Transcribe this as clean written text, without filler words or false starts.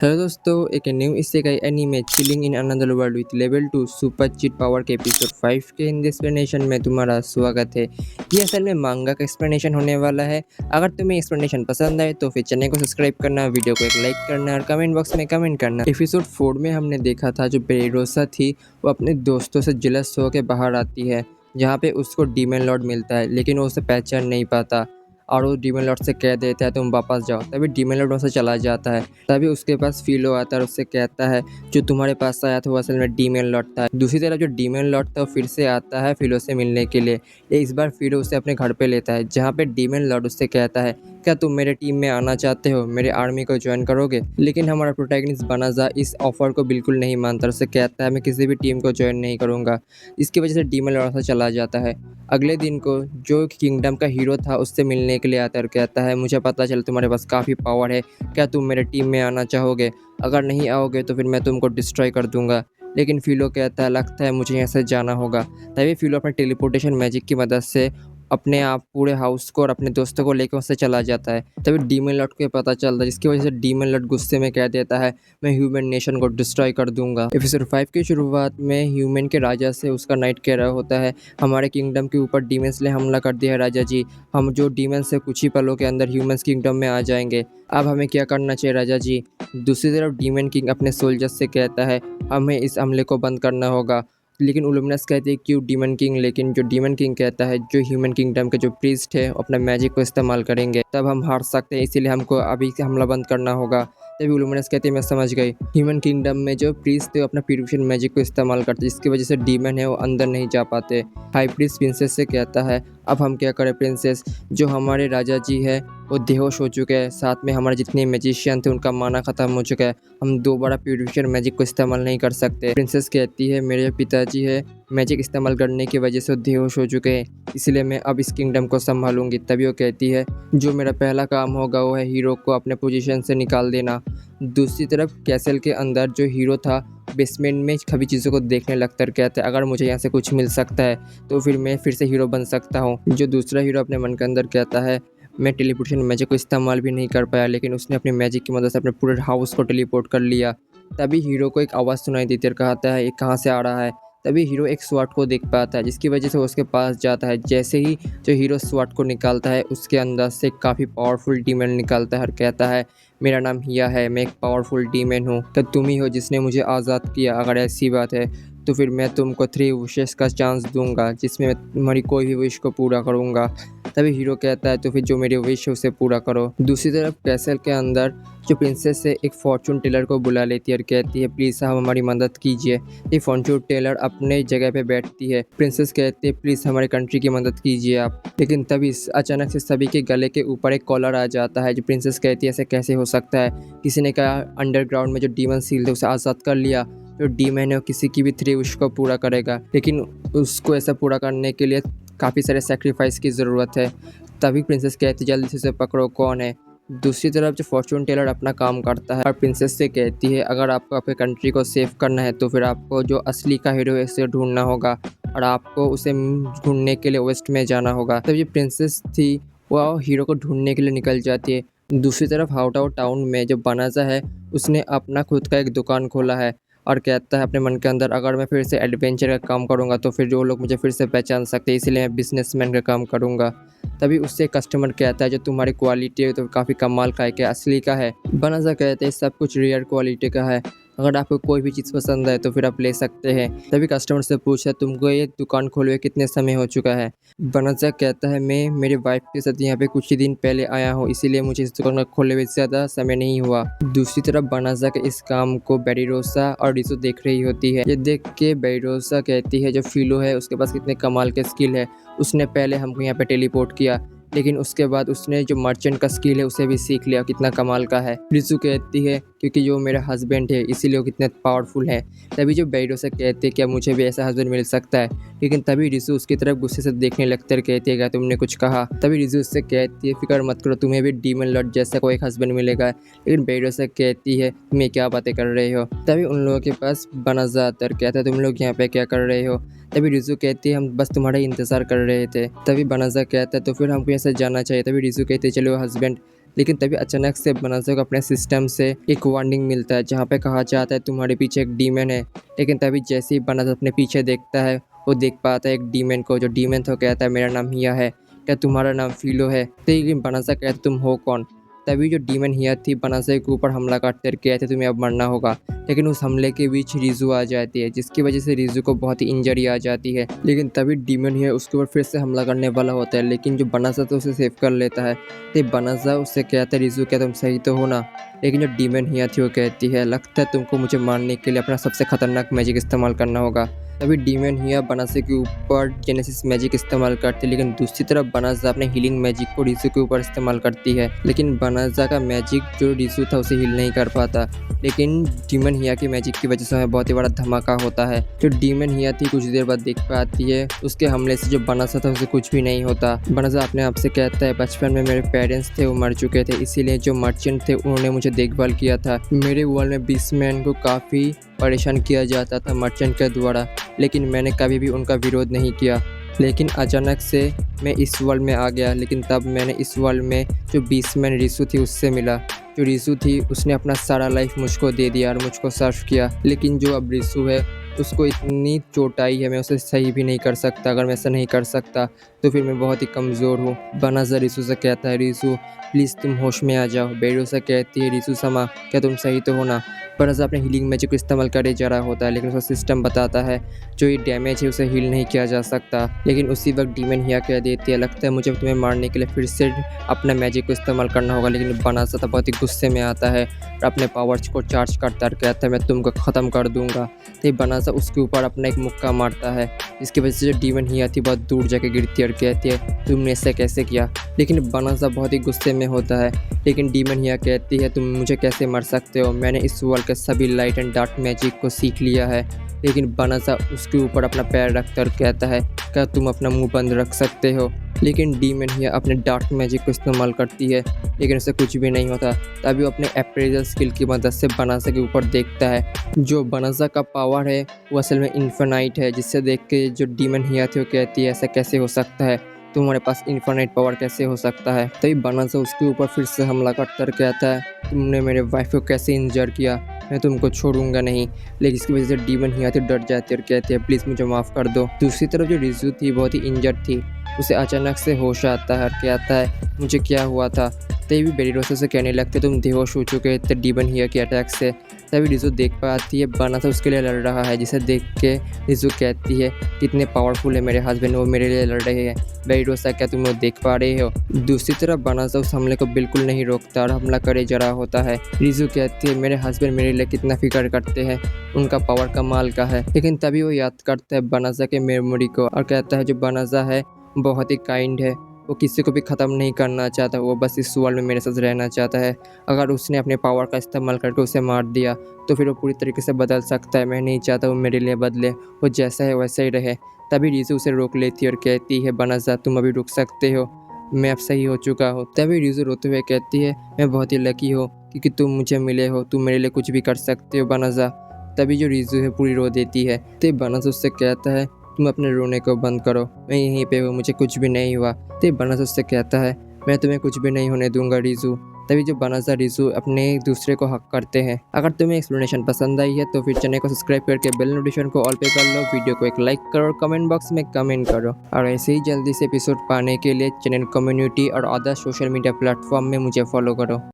Hello दोस्तों, एक new isekai anime chilling in another world with level 2 super cheat power के episode 5 के Hindi explanation में तुम्हारा स्वागत है। ये असल में मांगा का एक्सप्लेनेशन होने वाला है। अगर तुम्हें एक्सप्लेनेशन पसंद आए तो फिर चैनल को सब्सक्राइब करना, वीडियो को एक लाइक करना और कमेंट बॉक्स में कमेंट करना। एपिसोड 4 में हमने देखा था जो बेरोसा थी वो अपने दोस्तों से जेलस होकर बाहर आती है, जहाँ पे उसको डीमन लॉर्ड मिलता है, लेकिन वो उसे पहचान नहीं पाता और वो डीमन लॉर्ड से कह देता है तुम वापस जाओ। तभी डीमन लॉर्ड वहाँ से चला जाता है। तभी उसके पास फिलो आता है और उससे कहता है जो तुम्हारे पास आया था वो असल में डीमन लॉर्ड था। दूसरी तरफ जो डीमन लॉर्ड था वो फिर से आता है फिलो से मिलने के लिए। इस बार फिलो उसे अपने घर पे लेता है, जहाँ पे डीमन लॉर्ड उससे कहता है क्या तुम मेरे टीम में आना चाहते हो, मेरे आर्मी को ज्वाइन करोगे। लेकिन हमारा प्रोटैगनिस्ट बनाजा इस ऑफर को बिल्कुल नहीं मानता, उससे कहता है मैं किसी भी टीम को ज्वाइन नहीं करूँगा। इसकी वजह से डीमन लॉर्ड से चला जाता है। अगले दिन को जो किंगडम का हीरो था उससे मिलने के लिए आता है और कहता है मुझे पता चला तुम्हारे पास काफ़ी पावर है, क्या तुम मेरे टीम में आना चाहोगे? अगर नहीं आओगे तो फिर मैं तुमको डिस्ट्रॉय कर दूंगा। लेकिन फिलो कहता है लगता है मुझे यहाँ से जाना होगा। तभी फिलो अपने टेलीपोर्टेशन मैजिक की मदद से अपने आप पूरे हाउस को और अपने दोस्तों को लेकर उससे चला जाता है। तभी डीमन लॉर्ड को पता चलता है, जिसकी वजह से डीमन लॉर्ड गुस्से में कह देता है मैं ह्यूमन नेशन को डिस्ट्रॉय कर दूंगा। एपिसोड 5 की शुरुआत में ह्यूमन के राजा से उसका नाइट कह रहा होता है हमारे किंगडम के ऊपर डीमंस ने हमला कर दिया है राजा जी। हम जो डीमंस है कुछ ही पलों के अंदर ह्यूमंस किंगडम में आ जाएंगे। अब हमें क्या करना चाहिए राजा जी? दूसरी तरफ डीमन किंग अपने सोल्जर्स से कहता है हमें इस हमले को बंद करना होगा। लेकिन उलुमिनस कहती है क्यों डीमन किंग? लेकिन जो डीमन किंग कहता है जो ह्यूमन किंगडम के जो प्रीस्ट है अपना मैजिक को इस्तेमाल करेंगे तब हम हार सकते हैं, इसीलिए हमको अभी से हमला बंद करना होगा। तभी उलुमिनस कहते हैं मैं समझ गई। ह्यूमन किंगडम में जो प्रीस्ट थे वो अपना प्यूरिफिकेशन मैजिक को इस्तेमाल करते हैं, जिसकी वजह से डीमन है वो अंदर नहीं जा पाते। हाई प्रीस्ट प्रिंसेस से कहता है अब हम क्या करें प्रिंसेस, जो हमारे राजा जी है वो बेहोश हो चुके हैं, साथ में हमारे जितने मैजिशियन थे उनका माना ख़त्म हो चुका है, हम दोबारा प्यूरिफिकेशन मैजिक को इस्तेमाल नहीं कर सकते। प्रिंसेस कहती है मेरे पिताजी है मैजिक इस्तेमाल करने की वजह से वो बेहोश हो चुके हैं, इसलिए मैं अब इस किंगडम को संभालूंगी। तभी वो कहती है जो मेरा पहला काम होगा वो है हीरो को अपने पोजीशन से निकाल देना। दूसरी तरफ कैसल के अंदर जो हीरो था बेसमेंट में सभी चीज़ों को देखने लगता है, कहते हैं अगर मुझे यहाँ से कुछ मिल सकता है तो फिर मैं फिर से हीरो बन सकता हूँ। जो दूसरा हीरो अपने मन के अंदर कहता है मैं टेलीपोर्टेशन मैजिक को इस्तेमाल भी नहीं कर पाया, लेकिन उसने अपनी मैजिक की मदद से अपने पूरे हाउस को टेलीपोर्ट कर लिया। तभी हीरो को एक आवाज़ सुनाई देती है, कहता है ये कहाँ से आ रहा है। तभी हीरो एक स्वॉर्ड को देख पाता है, जिसकी वजह से वो उसके पास जाता है। जैसे ही जो हीरो स्वॉर्ड को निकालता है उसके अंदर से काफ़ी पावरफुल डीमन निकालता है और कहता है मेरा नाम हिया है, मैं एक पावरफुल डीमन हूँ, तो तुम ही हो जिसने मुझे आज़ाद किया। अगर ऐसी बात है तो फिर मैं तुमको 3 विशेस का चांस दूंगा, जिसमें मैं तुम्हारी कोई भी विश को पूरा करूंगा। तभी हीरो कहता है तो फिर जो मेरी विश है उसे पूरा करो। दूसरी तरफ कैसल के अंदर जो प्रिंसेस है एक फॉर्चून टेलर को बुला लेती है और कहती है प्लीज़ साहब हमारी मदद कीजिए। ये फॉर्चून टेलर अपने जगह पे बैठती है। प्रिंसेस कहती है प्लीज़ हमारे कंट्री की मदद कीजिए आप। लेकिन तभी अचानक से सभी के गले के ऊपर एक कॉलर आ जाता है। जो प्रिंसेस कहती है ऐसे कैसे हो सकता है, किसी ने कहा अंडरग्राउंड में जो डीमन सील थे उसे आज़ाद कर लिया। जो डीमन है वो किसी की भी 3 विश को पूरा करेगा, लेकिन उसको ऐसा पूरा करने के लिए काफ़ी सारे सेक्रीफाइस की ज़रूरत है। तभी प्रिंसेस कहती जल्दी से उसे पकड़ो कौन है। दूसरी तरफ जो फॉर्चून टेलर अपना काम करता है और प्रिंसेस से कहती है अगर आपको अपने कंट्री को सेव करना है तो फिर आपको जो असली का हीरो है उसे ढूंढना होगा और आपको उसे ढूंढने के लिए वेस्ट में जाना होगा। तब जो प्रिंसेस थी वह हीरो को ढूंढने के लिए निकल जाती है। दूसरी तरफ हाउटाओ टाउन में जो बनाजा है उसने अपना खुद का एक दुकान खोला है और कहता है अपने मन के अंदर अगर मैं फिर से एडवेंचर का काम करूंगा तो फिर जो लोग मुझे फिर से पहचान सकते हैं, इसलिए मैं बिजनेसमैन का काम करूंगा। तभी उससे कस्टमर कहता है जो तुम्हारी क्वालिटी है तो काफ़ी कमाल का है, क्या असली का है? बनाजा कहते हैं सब कुछ रेयर क्वालिटी का है, अगर आपको कोई भी चीज़ पसंद है तो फिर आप ले सकते हैं। तभी कस्टमर से पूछा तुमको ये दुकान खोले हुए कितने समय हो चुका है? बनाजा कहता है मैं मेरे वाइफ के साथ यहाँ पे कुछ ही दिन पहले आया हूँ, इसीलिए मुझे इस दुकान को खोले हुए ज़्यादा समय नहीं हुआ। दूसरी तरफ बनाजा के इस काम को बेरिरोसा और रिसो देख रही होती है। ये देख के बेरिरोसा कहती है जो फिलो है उसके पास कितने कमाल के स्किल है, उसने पहले हमको यहाँ पे टेलीपोर्ट किया लेकिन उसके बाद उसने जो मर्चेंट का स्किल है उसे भी सीख लिया, कितना कमाल का है। रिसु कहती है क्योंकि जो मेरा हस्बैंड है इसीलिए वो कितने पावरफुल है। तभी जो बेरिरोसा कहते हैं क्या मुझे भी ऐसा हस्बैंड मिल सकता है, लेकिन तभी रिसु उसकी तरफ गुस्से से देखने लगते और कहती है क्या तुमने कुछ कहा? तभी रिसु उससे कहती है फिक्र मत करो तुम्हें भी डीमन लॉर्ड जैसा कोई हस्बैंड मिलेगा। लेकिन बेरिरोसा कहती है तुम क्या बातें कर रहे हो? तभी उन लोगों के पास बनाजा आता है, कहता है तुम लोग यहाँ पे क्या कर रहे हो? तभी रिजू कहती है हम बस तुम्हारा इंतज़ार कर रहे थे। तभी बनाजा कहता है तो फिर हमको यहाँ से जाना चाहिए। तभी रिजू कहते चलो हस्बैंड लेकिन तभी अचानक से बनाज़ा को अपने सिस्टम से एक वार्निंग मिलता है जहाँ पे कहा जाता है तुम्हारे पीछे एक डीमन है। लेकिन तभी जैसे ही बनाज़ा अपने पीछे देखता है, वो देख पाता है एक डीमन को। जो डीमन था कहता है मेरा नाम हिया है, क्या तुम्हारा नाम फ़िलो है? लेकिन बनाज़ा कहता तुम हो कौन? तभी जो डीमन हिया थी बनाज़ा के ऊपर हमला करते कहते तुम्हें अब मरना होगा। लेकिन उस हमले के बीच रिज़ु आ जाती है, जिसकी वजह से रिज़ु को बहुत ही इंजरी आ जाती है। लेकिन तभी डीमन हिया उसके ऊपर फिर से हमला करने वाला होता है, लेकिन जो बनाज़ा था उसे सेव कर लेता है। तो बनाज़ा उससे कहता है रिज़ु क्या तुम सही तो हो ना? लेकिन जो डीमन हिया थी वो कहती है लगता है तुमको मुझे मारने के लिए अपना सबसे खतरनाक मैजिक इस्तेमाल करना होगा। तभी डीमन हिया बनाज़ा के ऊपर जेनेसिस मैजिक इस्तेमाल करती है, लेकिन दूसरी तरफ बनाज़ा अपने हीलिंग मैजिक को रिज़ु के ऊपर इस्तेमाल करती है। लेकिन बनाज़ा का मैजिक जो रिज़ु था उसे हील नहीं कर पाता। लेकिन डीमन हिया की मैजिक की वजह से हमें बहुत ही बड़ा धमाका होता है। जो डीमन हिया थी कुछ देर बाद देख पाती है उसके हमले से जो बनाज़ा था उसे कुछ भी नहीं होता। बनाज़ा अपने आप से कहता है बचपन में मेरे पेरेंट्स थे वो मर चुके थे, इसीलिए जो मर्चेंट थे उन्होंने मुझे देखभाल किया था। मेरे वर्ल्ड में बीस्टमैन को काफ़ी परेशान किया जाता था मर्चेंट के द्वारा, लेकिन मैंने कभी भी उनका विरोध नहीं किया। लेकिन अचानक से मैं इस वर्ल्ड में आ गया, लेकिन तब मैंने इस वर्ल्ड में जो बीस्टमैन रिज़ु थी उससे मिला। जो रिज़ु थी उसने अपना सारा लाइफ मुझको दे दिया और मुझको सर्व किया। लेकिन जो अब रिज़ु है उसको इतनी चोट आई है मैं उसे सही भी नहीं कर सकता। अगर मैं ऐसा नहीं कर सकता तो फिर मैं बहुत ही कमज़ोर हूँ। बनाज़ा रिज़ु से कहता है रिज़ु प्लीज़ तुम होश में आ जाओ। बेरोसा कहती है रिज़ु समा क्या तुम सही तो हो ना? बनाज़ा अपने हीलिंग मैजिक को इस्तेमाल करे जा रहा होता है, लेकिन उसका सिस्टम बताता है जो ये डैमेज है उसे हील नहीं किया जा सकता। लेकिन उसी वक्त डीमन हिया कह देती है लगता है मुझे तुम्हें मारने के लिए फिर से अपना मैजिक को इस्तेमाल करना होगा। लेकिन बनाज़ा तो बहुत ही गुस्से में आता है और अपने पावर्स को चार्ज करता है, कहता है मैं तुमको ख़त्म कर दूंगा। तो बनाज़ा उसके ऊपर अपना एक मुक्का मारता है, जिसकी वजह से जो डीमन हिया थी बहुत दूर जाके गिरती है और कहती है तुमने ऐसा कैसे किया? लेकिन बनाज़ा बहुत ही गुस्से में होता है। लेकिन डीमन हिया कहती है तुम मुझे कैसे मार सकते हो? मैंने इस वर्ल्ड के सभी लाइट एंड डार्क मैजिक को सीख लिया है। लेकिन बनाज़ा उसके ऊपर अपना पैर रखकर कहता है क्या तुम अपना मुंह बंद रख सकते हो? लेकिन डीमन हिया अपने डार्क मैजिक को इस्तेमाल करती है, लेकिन उसे कुछ भी नहीं होता। तभी वो अपने अप्रेजल स्किल की मदद से बनाज़ा के ऊपर देखता है। जो बनाज़ा का पावर है वो असल में इन्फिनाइट है, जिससे देख के जो डीमन हिया थी वो कहती है ऐसा कैसे हो सकता है? तुम्हारे पास इन्फिनाइट पावर कैसे हो सकता है? तभी बनाज़ा उसके ऊपर फिर से हमला करता कहता है तुमने मेरे वाइफ को कैसे इंजर किया? मैं तुमको छोड़ूंगा नहीं। लेकिन इसकी वजह से डीमन हिया तो डर जाती है और कहती है प्लीज़ मुझे माफ़ कर दो। दूसरी तरफ जो रिज़ु थी बहुत ही इंजर्ड थी, उसे अचानक से होश आता है और कहता है मुझे क्या हुआ था? तभी बेरीरोसा से कहने लगते तुम बेहोश हो चुके थे डीमन हिया के अटैक से। तभी रिज़ु देख पाती है बनाज़ा उसके लिए लड़ रहा है, जिसे देख के रिज़ु कहती है कितने पावरफुल है मेरे हस्बैंड, वो मेरे लिए लड़ रहे हैं। बेरीरोसा क्या तुम वो देख पा रहे हो? दूसरी तरफ बनाज़ा उस हमले को बिल्कुल नहीं रोकता और हमला करे जा रहा होता है। रिज़ु कहती है मेरे हस्बैंड मेरे लिए कितना फिक्र करते हैं, उनका पावर कमाल का है। लेकिन तभी वो याद करता है बनाज़ा के मेमोरी को और कहता है जो बनाज़ा है बहुत ही काइंड है, वो किसी को भी ख़त्म नहीं करना चाहता, वो बस इस वर्ल्ड में मेरे साथ रहना चाहता है। अगर उसने अपने पावर का इस्तेमाल करके उसे मार दिया तो फिर वो पूरी तरीके से बदल सकता है। मैं नहीं चाहता वो मेरे लिए बदले, वो जैसा है वैसा ही रहे। तभी रिज़ु उसे रोक लेती है और कहती है बनाज़ा तुम अभी रुक सकते हो, मैं अब सही हो चुका हूँ। तभी रिज़ु रोते हुए कहती है मैं बहुत ही लकी हो क्योंकि तुम मुझे मिले हो, तुम मेरे लिए कुछ भी कर सकते हो बनाज़ा। तभी जो रिज़ु है पूरी रो देती है। तो बनाज़ा उससे कहता है तुम अपने रोने को बंद करो, मैं यहीं पे हूँ, मुझे कुछ भी नहीं हुआ। तो बनाज़ा उससे कहता है मैं तुम्हें कुछ भी नहीं होने दूंगा रिज़ु। तभी जो बनाज़ा रिज़ु अपने एक दूसरे को हक करते हैं। अगर तुम्हें एक्सप्लेनेशन पसंद आई है तो फिर चैनल को सब्सक्राइब करके बेल नोटिफिकेशन को ऑल पे कर लो, वीडियो को एक लाइक करो और कमेंट बॉक्स में कमेंट करो। और ऐसे ही जल्दी से एपिसोड पाने के लिए चैनल कम्युनिटी और अदर सोशल मीडिया प्लेटफॉर्म में मुझे फॉलो करो।